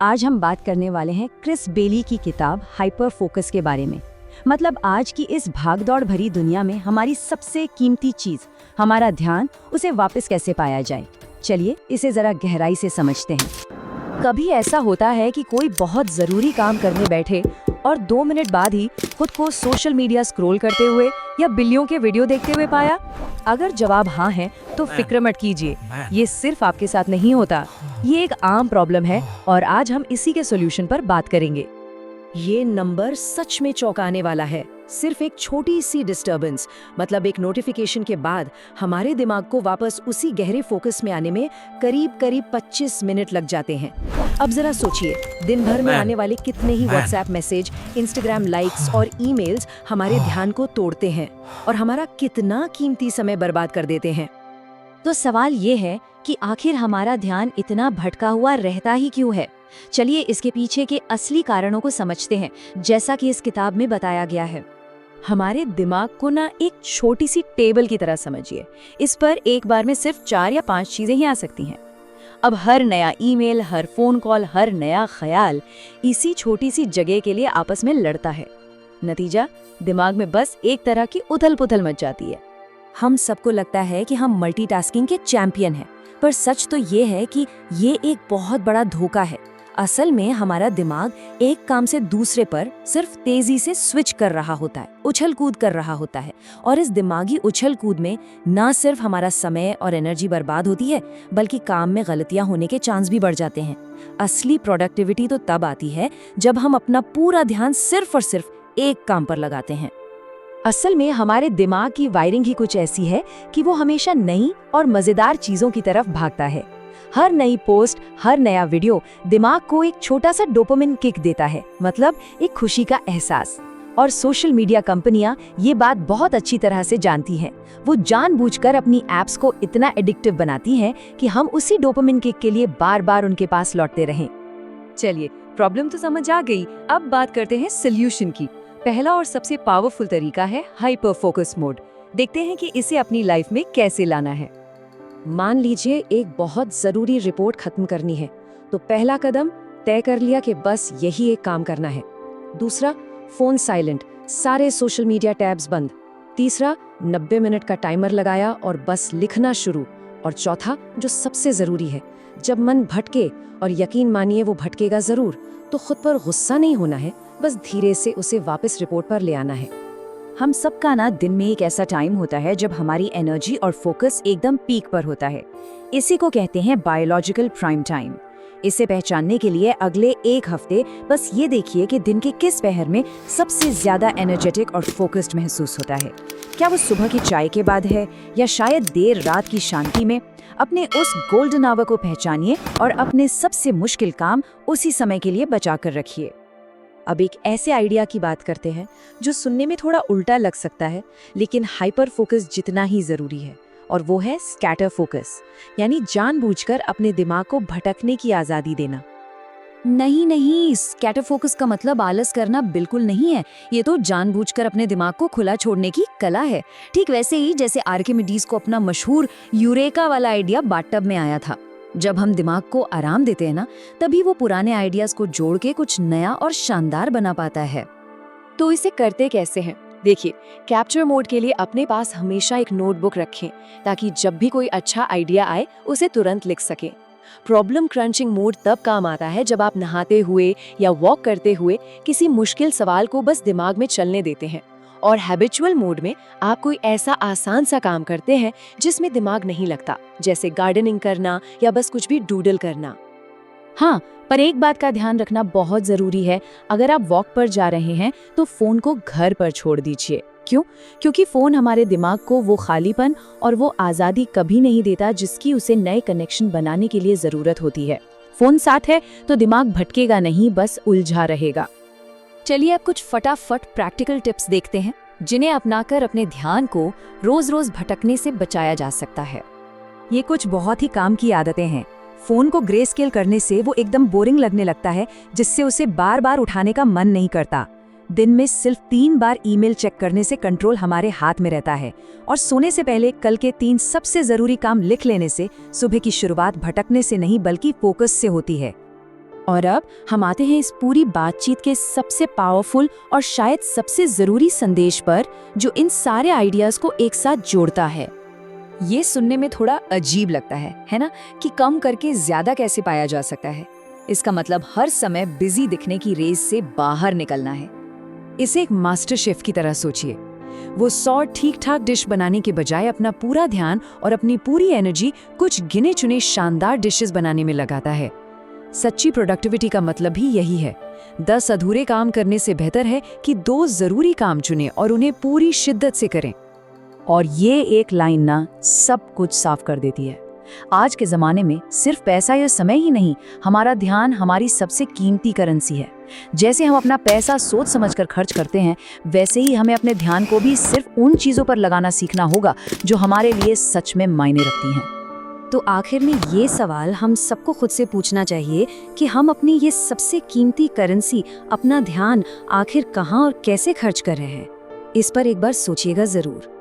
आज हम बात करने वाले हैं क्रिस बेली की किताब हाइपर फोकस के बारे में। मतलब आज की इस भागदौड़ भरी दुनिया में हमारी सबसे कीमती चीज, हमारा ध्यान, उसे वापस कैसे पाया जाए। चलिए इसे जरा गहराई से समझते हैं। कभी ऐसा होता है कि कोई बहुत जरूरी काम करने बैठे और 2 मिनट बाद ही खुद को सोशल मीडिया स्क्रॉल करते हुए या बिल्लियों के वीडियो देखते हुए पाया? अगर जवाब हाँ है तो फिक्र मत कीजिए, ये सिर्फ आपके साथ नहीं होता, ये एक आम प्रॉब्लम है और आज हम इसी के सॉल्यूशन पर बात करेंगे। ये नंबर सच में चौंकाने वाला है। सिर्फ एक छोटी सी डिस्टर्बेंस, मतलब एक नोटिफिकेशन के बाद हमारे दिमाग को वापस उसी गहरे फोकस में आने में करीब 25 मिनट लग जाते हैं। अब जरा सोचिए, दिन भर में आने वाले कितने ही व्हाट्सएप मैसेज, इंस्टाग्राम लाइक्स और ईमेल्स हमारे ध्यान को तोड़ते हैं और हमारा कितना कीमती समय बर्बाद कर देते हैं। तो सवाल ये है कि आखिर हमारा ध्यान इतना भटका हुआ रहता ही क्यों है? चलिए इसके पीछे के असली कारणों को समझते हैं, जैसा कि इस किताब में बताया गया है। हमारे दिमाग को ना एक छोटी सी टेबल की तरह समझिए। इस पर एक बार में सिर्फ 4 या 5 चीजें ही आ सकती हैं। अब हर नया ईमेल, हर फोन कॉल, हर नया ख्याल इसी छोटी सी जगह के लिए आपस में लड़ता है। नतीजा, दिमाग में बस एक तरह की उथल-पुथल मच जाती है। हम सबको लगता है कि हम मल्टीटास्किंग के चैंपियन हैं, पर सच तो ये है कि ये एक बहुत बड़ा धोखा है। असल में हमारा दिमाग एक काम से दूसरे पर सिर्फ तेजी से स्विच कर रहा होता है, उछल कूद कर रहा होता है। और इस दिमागी उछल कूद में ना सिर्फ हमारा समय और एनर्जी बर्बाद होती है, बल्कि काम में गलतियां होने के चांस भी बढ़ जाते हैं। असली प्रोडक्टिविटी तो तब आती है जब हम अपना पूरा ध्यान सिर्फ और सिर्फ एक काम पर लगाते हैं। असल में हमारे दिमाग की वायरिंग ही कुछ ऐसी है कि वो हमेशा नई और मजेदार चीजों की तरफ भागता है। हर नई पोस्ट, हर नया वीडियो दिमाग को एक छोटा सा डोपामिन किक देता है, मतलब एक खुशी का एहसास। और सोशल मीडिया कंपनियां ये बात बहुत अच्छी तरह से जानती हैं। वो जानबूझकर अपनी एप्स को इतना एडिक्टिव बनाती हैं कि हम उसी डोपामिन किक के लिए बार बार उनके पास लौटते रहें। चलिए, प्रॉब्लम तो समझ आ गई, अब बात करते हैं सोल्यूशन की। पहला और सबसे पावरफुल तरीका है हाइपर फोकस मोड। देखते हैं कि इसे अपनी लाइफ में कैसे लाना है। मान लीजिए एक बहुत जरूरी रिपोर्ट खत्म करनी है, तो पहला कदम तय कर लिया कि बस यही एक काम करना है। दूसरा, फोन साइलेंट, सारे सोशल मीडिया टैब्स बंद। तीसरा, 90 मिनट का टाइमर लगाया और बस लिखना शुरू। और चौथा, जो सबसे जरूरी है, जब मन भटके, और यकीन मानिए वो भटकेगा जरूर, तो खुद पर गुस्सा नहीं होना है, बस धीरे से उसे वापस रिपोर्ट पर ले आना है। हम सबका ना दिन में एक ऐसा टाइम होता है जब हमारी एनर्जी और फोकस एकदम पीक पर होता है। इसी को कहते हैं बायोलॉजिकल प्राइम टाइम। इसे पहचानने के लिए अगले 1 हफ्ते बस ये देखिए कि दिन के किस पहर में सबसे ज्यादा एनर्जेटिक और फोकस्ड महसूस होता है। क्या वो सुबह की चाय के बाद है, या शायद देर रात की शांति में? अपने उस गोल्डन आवर को पहचानिए और अपने सबसे मुश्किल काम उसी समय के लिए बचा कर रखिए। अब एक ऐसे आइडिया की बात करते हैं जो सुनने में थोड़ा उल्टा लग सकता है, लेकिन हाइपर फोकस जितना ही जरूरी है, और वो है स्कैटर फोकस, यानी जानबूझकर अपने दिमाग को भटकने की आजादी देना। नहीं, स्कैटर फोकस का मतलब आलस करना बिल्कुल नहीं है। ये तो जानबूझकर अपने दिमाग को खुला छोड़ने की कला है। ठीक वैसे ही जैसे आर्किमिडीज को अपना मशहूर यूरेका वाला आइडिया बाथटब में आया था। जब हम दिमाग को आराम देते हैं ना, तभी वो पुराने आइडियाज को जोड़ के कुछ नया और शानदार बना पाता है। तो इसे करते कैसे हैं? देखिए, कैप्चर मोड के लिए अपने पास हमेशा एक नोटबुक रखें, ताकि जब भी कोई अच्छा आइडिया आए उसे तुरंत लिख सकें। प्रॉब्लम क्रंचिंग मोड तब काम आता है जब आप नहाते हुए या वॉक करते हुए किसी मुश्किल सवाल को बस दिमाग में चलने देते हैं। और हैबिचुअल मोड में आप कोई ऐसा आसान सा काम करते हैं जिसमें दिमाग नहीं लगता, जैसे गार्डनिंग करना या बस कुछ भी डूडल करना। हाँ, पर एक बात का ध्यान रखना बहुत जरूरी है। अगर आप वॉक पर जा रहे हैं तो फोन को घर पर छोड़ दीजिए। क्यों? क्योंकि फोन हमारे दिमाग को वो खालीपन और वो आज़ादी कभी नहीं देता जिसकी उसे नए कनेक्शन बनाने के लिए जरूरत होती है। फोन साथ है तो दिमाग भटकेगा नहीं, बस उलझा रहेगा। चलिए अब कुछ फटाफट प्रैक्टिकल टिप्स देखते हैं, जिन्हें अपनाकर अपने ध्यान को रोज रोज भटकने से बचाया जा सकता है। ये कुछ बहुत ही काम की आदतें हैं। फोन को ग्रे स्केल करने से वो एकदम बोरिंग लगने लगता है, जिससे उसे बार बार उठाने का मन नहीं करता। दिन में सिर्फ 3 बार ईमेल चेक करने से कंट्रोल हमारे हाथ में रहता है। और सोने से पहले कल के 3 सबसे जरूरी काम लिख लेने से सुबह की शुरुआत भटकने से नहीं बल्कि फोकस से होती है। और अब हम आते हैं इस पूरी बातचीत के सबसे पावरफुल और शायद सबसे जरूरी संदेश पर, जो इन सारे आइडियाज को एक साथ जोड़ता है। ये सुनने में थोड़ा अजीब लगता है ना, कि कम करके ज्यादा कैसे पाया जा सकता है। इसका मतलब हर समय बिजी दिखने की रेस से बाहर निकलना है। इसे एक मास्टर शेफ की तरह सोचिए। वो 100 ठीक-ठाक डिश बनाने के बजाय अपना पूरा ध्यान और अपनी पूरी एनर्जी कुछ गिने चुने शानदार डिशेस बनाने में लगाता है। सच्ची प्रोडक्टिविटी का मतलब ही यही है। 10 अधूरे काम करने से बेहतर है कि 2 जरूरी काम चुनें और उन्हें पूरी शिद्दत से करें। और ये एक लाइन ना सब कुछ साफ कर देती है। आज के ज़माने में सिर्फ पैसा या समय ही नहीं, हमारा ध्यान हमारी सबसे कीमती करेंसी है। जैसे हम अपना पैसा सोच समझकर खर्च करते हैं, वैसे ही हमें अपने ध्यान को भी सिर्फ उन चीज़ों पर लगाना सीखना होगा जो हमारे लिए सच में मायने रखती हैं। तो आखिर में ये सवाल हम सबको खुद से पूछना चाहिए कि हम अपनी ये सबसे कीमती करेंसी, अपना ध्यान, आखिर कहाँ और कैसे खर्च कर रहे हैं। इस पर एक बार सोचिएगा ज़रूर।